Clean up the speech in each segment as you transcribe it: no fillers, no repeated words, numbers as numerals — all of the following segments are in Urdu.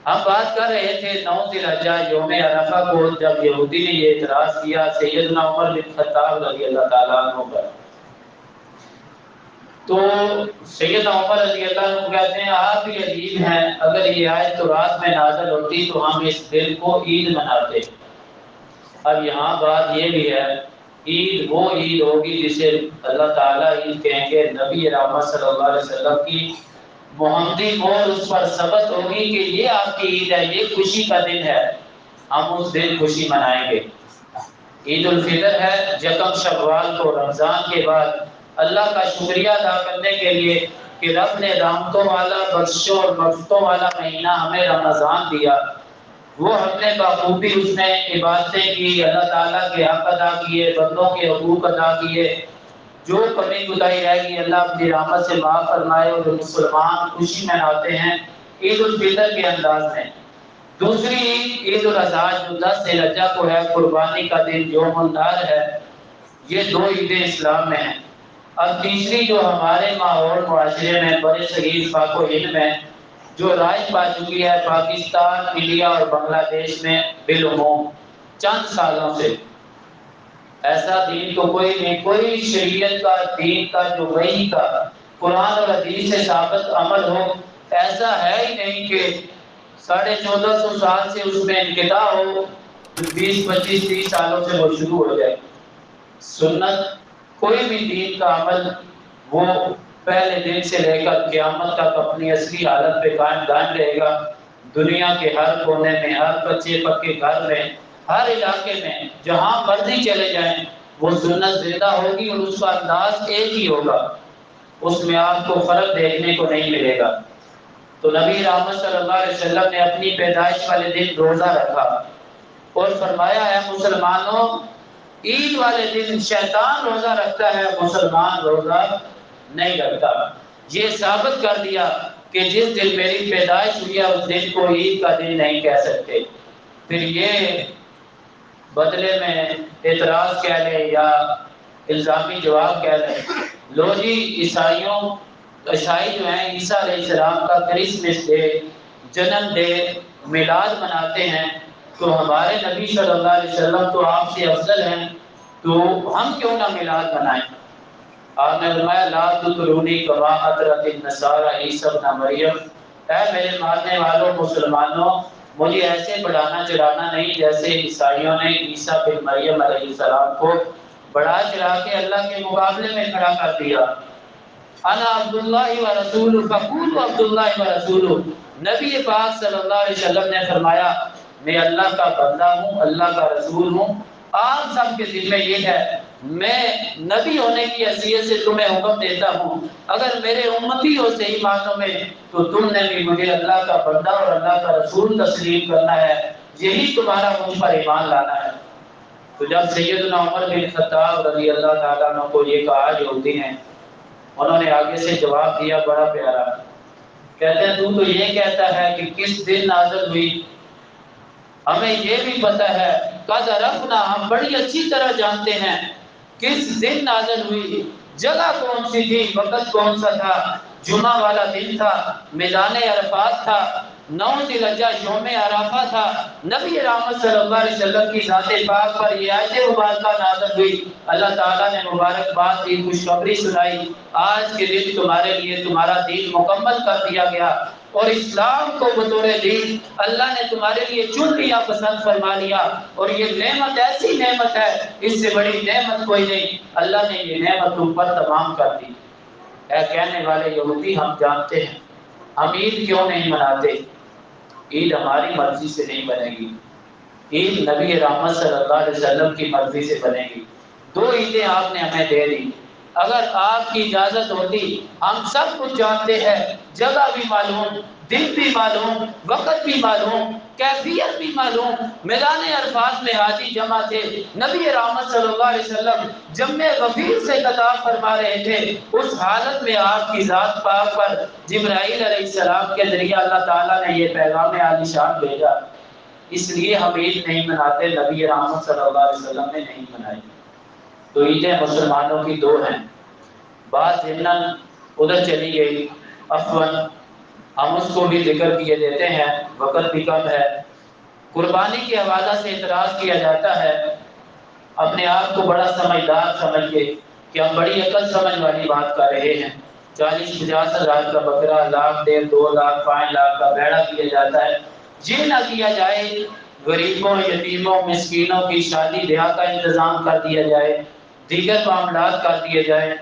ہم بات کر رہے تھے 9 ذی الحجہ یوم عرفہ کو، جب یہودی نے یہ اعتراض کیا سیدنا عمر بن خطاب رضی اللہ تعالیٰ عنہ پر، تو سیدنا عمر رضی اللہ عنہ کہتے ہیں آپ بھی عجیب ہیں، اگر یہ آیت تو رات میں نازل ہوتی تو ہم اس دن کو عید مناتے۔ اب یہاں بات یہ بھی ہے، عید وہ عید ہوگی جسے اللہ تعالیٰ عید کہیں گے، نبی رحمت صلی اللہ علیہ وسلم کی محمدی مہر اس پر ثبت ہوگی کہ یہ آپ کی عید ہے، یہ خوشی کا دن ہے، ہم اس دن خوشی منائیں گے۔ عید الفطر ہے یکم شوال کو، رمضان کے بعد اللہ کا شکریہ ادا کرنے کے لیے کہ رب نے رحمتوں والا، بخشوں اور مغفرتوں والا مہینہ ہمیں رمضان دیا، وہ ہم نے بخوبی اس میں عبادتیں کی، اللہ تعالیٰ کے حق ادا کیے، بندوں کے حقوق ادا کیے، جو کمی کوتاہی رہ گئی اللہ اپنی رحمت سے معاف فرمائے، اور مسلمان خوشی مناتے ہیں عید الفطر کے انداز میں۔ دوسری عید عید الاضحیٰ جو 10 ذی الحجہ کو ہے، قربانی کا دن، یوم النحر ہے۔ یہ 2 عیدیں اسلام میں ہیں۔ اب تیسری جو ہمارے ماحول معاشرے میں بڑے صغیر پاک و ہند میں جو رائج پا چکی ہے، پاکستان، انڈیا اور بنگلہ دیش میں بالعموم چند سالوں سے، ایسا دین تو کوئی نہیں، کوئی شریعت کا دین کا جو وحی کا قرآن اور حدیث سے ثابت عمل ہو، ایسا ہے ہی نہیں کہ 1450 سال سے اس میں انقطاع ہو، 20 25 30 سالوں سے وہ شروع ہو جائے۔ سنت کوئی بھی دین کا عمل وہ پہلے دن سے لے کر قیامت تک اپنی اصلی حالت پہ قائم دائم رہے گا۔ دنیا کے ہر کونے میں، ہر کچے پکے گھر میں، ہر علاقے میں جہاں مرضی چلے جائیں وہ سنت زندہ ہوگی، اور اس کا انداز ایک ہی ہوگا، اس میں آپ کو فرق دیکھنے کو نہیں ملے گا۔ تو نبی رحمت صلی اللہ علیہ وسلم نے اپنی پیدائش والے دن روزہ رکھا اور فرمایا ہے مسلمانوں، عید والے دن شیطان روزہ رکھتا ہے، مسلمان روزہ نہیں رکھتا۔ یہ ثابت کر دیا کہ جس دن میری پیدائش ہوئی ہے اس دن کو عید کا دن نہیں کہہ سکتے۔ پھر یہ بدلے میں اعتراض کہہ لیں یا الزامی جواب کہہ لیں، لو جی عیسائی جو ہیں عیسیٰ علیہ السلام کا کرسمس ڈے، جنم ڈے، میلاد مناتے ہیں، تو ہمارے نبی صلی اللہ علیہ وسلم تو آپ سے افضل ہیں، تو ہم کیوں نہ میلاد منائیں؟ آپ نے فرمایا لا تطرونی کما اطرت النصارى عیسی ابن مریم، اے میرے ماننے والوں مسلمانوں، مجھے ایسے بڑھانا چڑھانا نہیں جیسے عیسائیوں نے عیسیٰ بن مریم علیہ السلام کو بڑھا چڑھا کے اللہ کے مقابلے میں کھڑا کر دیا۔ انا عبداللہ و رسول فقولوا عبداللہ و رسول، نبی پاک صلی اللہ علیہ وسلم نے فرمایا میں اللہ کا بندہ ہوں، اللہ کا رسول ہوں۔ آپ سب کے ذمہ یہ ہے، میں نبی ہونے کی حیثیت سے تمہیں حکم دیتا ہوں، اگر میرے امتی ہو صحیح معنوں میں تو تم نے بھی مجھے اللہ کا بندہ اور اللہ کا رسول تسلیم کرنا ہے، یہی تمہارا مجھ پر ایمان لانا ہے۔ تو جب سیدنا عمر بن خطاب رضی اللہ تعالیٰ عنہ کو یہ کہا یہودی نے، انہوں نے آگے سے جواب دیا بڑا پیارا، کہتے ہیں تو یہ کہتا ہے کہ کس دن نازل ہوئی، ہمیں یہ بھی پتہ ہے، قد عرفنا، ہم بڑی اچھی طرح جانتے ہیں کس دن نازل ہوئی، جگہ کون سی تھی، وقت کون سا تھا، جمعہ والا دن تھا، میدان عرفات تھا، 9 ذی الحجہ یوم عرفہ تھا، نبی رحمت صلی اللہ علیہ وسلم کی ذات پاک پر یہ آیت مبارکہ نازل ہوئی، اللہ تعالیٰ نے مبارکباد دی، خوشخبری سنائی، آج کے دن تمہارے لیے تمہارا دین مکمل کر دیا گیا، اور اسلام کو بطور دین اللہ نے تمہارے لیے چن لیا، پسند فرما لیا، اور یہ نعمت ایسی نعمت ہے، اس سے بڑی نعمت کوئی نہیں، اللہ نے یہ نعمت تم پر تمام کر دی۔ اے کہنے والے یہودی، ہم جانتے ہیں، ہم عید کیوں نہیں مناتے؟ عید ہماری مرضی سے نہیں بنے گی، عید نبی رحمت صلی اللہ علیہ وسلم کی مرضی سے بنے گی۔ 2 عیدیں آپ نے ہمیں دے دی، اگر آپ کی اجازت ہوتی، ہم سب کچھ جانتے ہیں، جگہ بھی معلوم، دن بھی معلوم، وقت بھی معلوم، کیفیت بھی معلوم، میدان عرفات میں حاجی جمع تھے، نبی رحمت صلی اللہ علیہ وسلم جمع غفیر سے خطاب فرما رہے تھے، اس حالت میں آپ کی ذات پاک پر جبرائیل علیہ السلام کے ذریعے اللہ تعالیٰ نے یہ پیغام عالی شان بھیجا، اس لیے ہم عید نہیں مناتے، نبی رحمت صلی اللہ علیہ وسلم نے نہیں منائی۔ تو عیدیں مسلمانوں کی 2 ہیں، بات ضمناً ادھر چلی گئی، عفواً ہم اس کو بھی ذکر کیے دیتے ہیں، وقت بھی کم ہے۔ قربانی کے حوالہ سے اعتراض کیا جاتا ہے، اپنے آپ کو بڑا سمجھدار سمجھ کے کہ ہم بڑی عقل سمجھ والی بات کر رہے ہیں، 40-50 ہزار کا بکرا، 1,00,000 1,50,000 2,00,000 5,00,000 کا بیڑا کیا جاتا ہے۔ یہ نہ کیا جائے، غریبوں، یتیموں، مسکینوں کی شادی بیاہ کا انتظام کر دیا جائے، دیگر معاملات کر دیے جائیں۔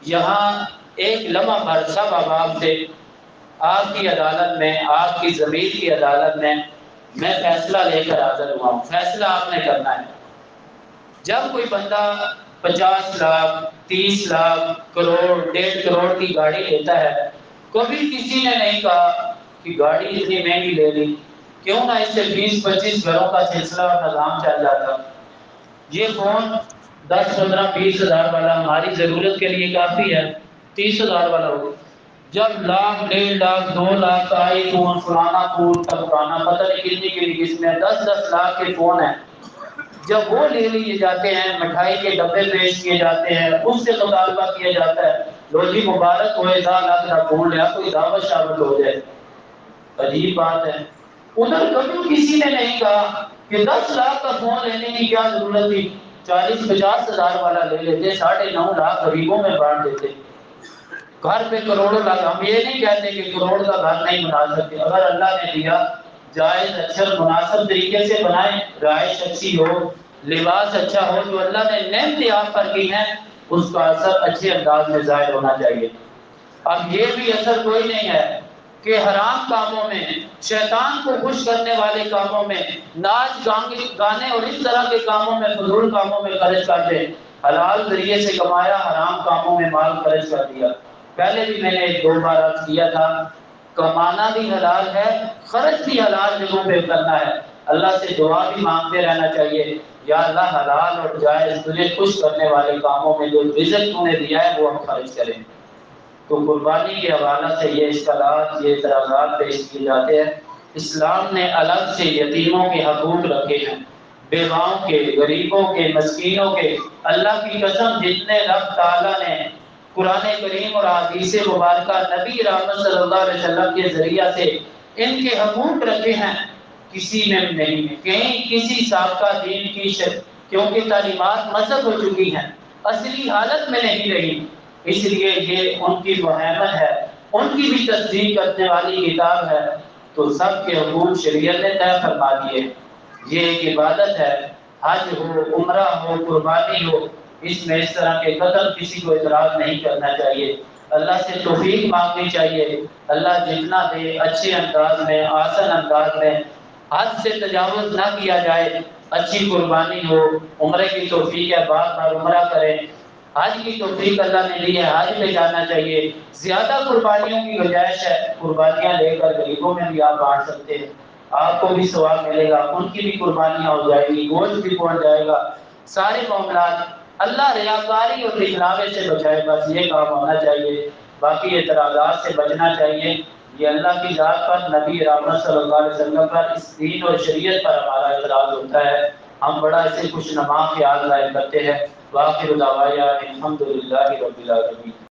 یہاں ایک لمحہ بھر سب عوام سے آپ کی عدالت میں، آپ کی ضمیر کی عدالت میں میں فیصلہ لے کر حاضر ہوا ہوں۔ فیصلہ آپ نے کرنا ہے۔ جب کوئی بندہ 50 لاکھ، 30 لاکھ، کروڑ، 1.5 کروڑ کی گاڑی لیتا ہے، کبھی کسی نے نہیں کہا کہ گاڑی اتنی مہنگی لے لی، کیوں نہ اس سے 20-25 گھروں کا سلسلہ اور نظام چل جاتا۔ یہ فون 10, 15, 20 ہزار والا ہماری ضرورت کے لیے کافی ہے، 30 ہزار والا ہو۔ جب 1,00,000 1.5 لاکھ 2 لاکھ کا آئی فون، فلانا فون، پرانا پتہ نہیں کتنی کی قسم میں 10 لاکھ کے فون ہیں، جب وہ لے لیے جاتے ہیں، مٹھائی کے ڈبے پیش کیے جاتے ہیں، اس سے مطالبہ کیا جاتا ہے، لو جی مبارک ہوئے 10 لاکھ کا فون لیا، کوئی دعوت شامل ہو جائے۔ عجیب بات ہے، ادھر کبھی کسی نے نہیں کہا کہ 10 لاکھ کا فون لینے کی کیا ضرورت تھی، 40-50 ہزار والا لے لیتے، 9.5 لاکھ غریبوں میں بانٹ دیتے۔ گھر پہ کروڑوں لاکھ، ہم یہ نہیں کہتے کہ کروڑ کا گھر نہیں بنا سکتے، اگر اللہ نے دیا جائز اچھا مناسب طریقے سے بنائیں، رہائش اچھی ہو، لباس اچھا ہو، جو اللہ نے نعمتیں آپ پر کی ہیں اس کا اثر اچھے انداز میں ظاہر ہونا چاہیے۔ اب یہ بھی اثر کوئی نہیں ہے کہ حرام کاموں میں، شیطان کو خوش کرنے والے کاموں میں، ناچ گانے اور اس طرح کے کاموں میں، فضول کاموں میں خرچ کر دیں۔ حلال ذریعے سے کمایا، حرام کاموں میں مال خرچ کر دیا۔ پہلے بھی میں نے 2 بار عرض کیا تھا، کمانا بھی حلال ہے، خرچ بھی حلال جگہوں پہ کرنا ہے۔ اللہ سے دعا بھی مانگتے رہنا چاہیے، یا اللہ حلال اور جائز تجھے خوش کرنے والے کاموں میں جو رزق تو نے دیا ہے وہ ہم خرچ کریں۔ تو قربانی کے حوالہ سے یہ اشکالات، یہ اعتراضات پیش کیے جاتے ہیں۔ اسلام نے الگ سے یتیموں کے حقوق رکھے ہیں، بیواؤں کے، غریبوں کے، مسکینوں کے۔ اللہ کی قسم، جتنے رب تعالیٰ نے قرآن کریم اور حدیث مبارکہ نبی رحمت صلی اللہ علیہ وسلم کے ذریعہ سے ان کے حقوق رکھے ہیں، کسی میں نہیں ہے، کہیں کسی سابقہ دین کی کیونکہ تعلیمات مذہب ہو چکی ہیں، اصلی حالت میں نہیں رہی، اس لیے یہ ان کی مہمت ہے، ان کی بھی تصدیق کرنے والی کتاب ہے۔ تو سب کے حقوق شریعت نے طے فرما دیے۔ یہ ایک عبادت ہے، حج ہو، عمرہ ہو، قربانی ہو، اس میں اس طرح کے قتل کسی کو اعتراض نہیں کرنا چاہیے۔ اللہ سے توفیق مانگنی چاہیے، اللہ جتنا دے اچھے انداز میں، آسان انداز میں، حد سے تجاوز نہ کیا جائے، اچھی قربانی ہو، عمرے کی توفیق ہے، بار بار عمرہ کریں، حج کی توفیق اللہ نے دی ہے، حج پہ جانا چاہیے۔ زیادہ قربانیوں کی گنجائش ہے، قربانیاں لے کر غریبوں میں بھی آپ بانٹ سکتے ہیں، آپ کو بھی ثواب ملے گا، ان کی بھی قربانیاں ہو جائے گی، گوشت بھی پہنچ جائے گا، سارے معاملات۔ اللہ ریاکاری اور دکھلاوے سے بچائے، بس یہ کام ہونا چاہیے، باقی اعتراضات سے بچنا چاہیے۔ یہ اللہ کی ذات پر، نبی رحمت صلی اللہ علیہ وسلم پر، اس دین اور شریعت پر ہمارا اعتراض ہوتا ہے، ہم بڑا اسے خوش نما خیال ظاہر کرتے ہیں۔ وآخر دعوانا الحمد للہ رب العالمین۔